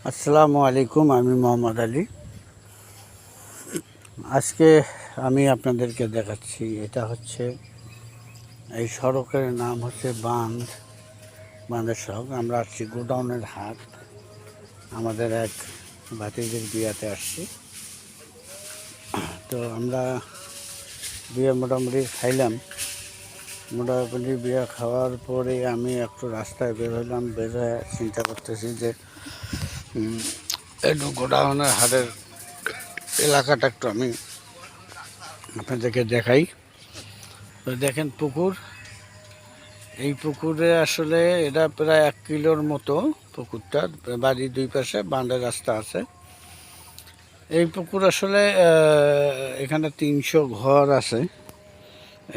আসসালামু আলাইকুম, আমি মোহাম্মদ আলী। আজকে আমি আপনাদেরকে দেখাচ্ছি, এটা হচ্ছে এই সড়কের নাম হচ্ছে বাঁধের সড়ক। আমরা আসছি গোডাউনের হাট, আমাদের এক ভাতিজির বিয়াতে আসছি। তো আমরা বিয়ে মোটামুটি খাইলাম। মোটামুটি বিয়ে খাওয়ার পরে আমি একটু রাস্তায় বের হলাম। বের হয়ে চিন্তা করতেছি যে একটু গোডাউনের হাটের এলাকাটা একটু আমি আপনাদেরকে দেখাই। তো দেখেন পুকুর, এই পুকুরে আসলে এটা প্রায় 1 কিলোর মতো পুকুরটা। বাড়ির দুই পাশে বাঁধের রাস্তা আছে। এই পুকুর আসলে এখানে 300 ঘর আছে।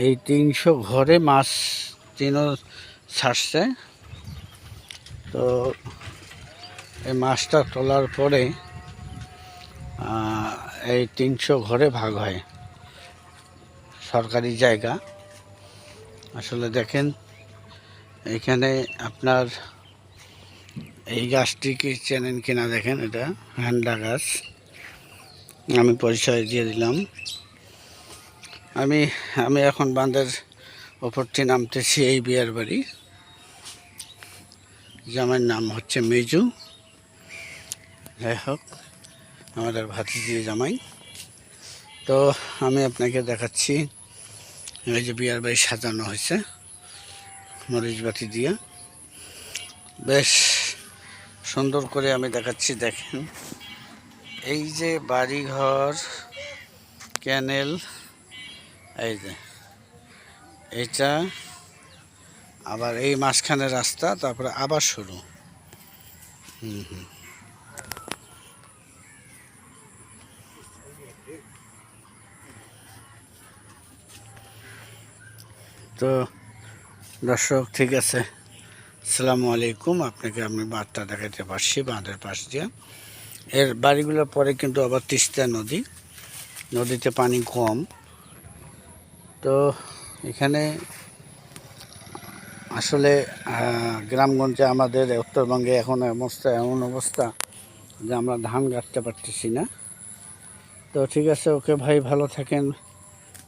এই 300 ঘরে মাছ তিনও ছাড়ছে। তো এই মাছটা তোলার পরে এই 300 ঘরে ভাগ হয়, সরকারি জায়গা। আসলে দেখেন এখানে আপনার এই গাছটি কি চেনেন কিনা দেখেন, এটা হ্যান্ডা গাছ। আমি পরিচয় দিয়ে দিলাম। আমি এখন বাঁধের ওপরটি নামতেছি। এই বিয়ার বাড়ি, জামাইয়ের নাম হচ্ছে মেজু। যাই হোক, আমাদের ভাতিজি জামাই। তো আমি আপনাকে দেখাচ্ছি এই যে বিয়ার বাড়ি সাজানো হয়েছে মরিচ বাতি দিয়ে, বেশ সুন্দর করে আমি দেখাচ্ছি। দেখেন এই যে বাড়িঘর, ক্যানেল, এই যে এইটা, আবার এই মাঝখানে রাস্তা, তারপরে আবার শুরু। তো দর্শক, ঠিক আছে, আসসালামু আলাইকুম। আপনাকে আমি বাঁধটা দেখাতে পারছি, বাঁধের পাশ দিয়ে। এর বাড়িগুলোর পরে কিন্তু আবার তিস্তা নদী, নদীতে পানি কম। তো এখানে আসলে গ্রামগঞ্জে আমাদের উত্তরবঙ্গে এখন এমন অবস্থা যে আমরা ধান কাটতে পারতেছি না। তো ঠিক আছে, ওকে ভাই, ভালো থাকেন।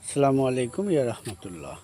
আসসালামু আলাইকুম, ইয়া রহমতুল্লাহ।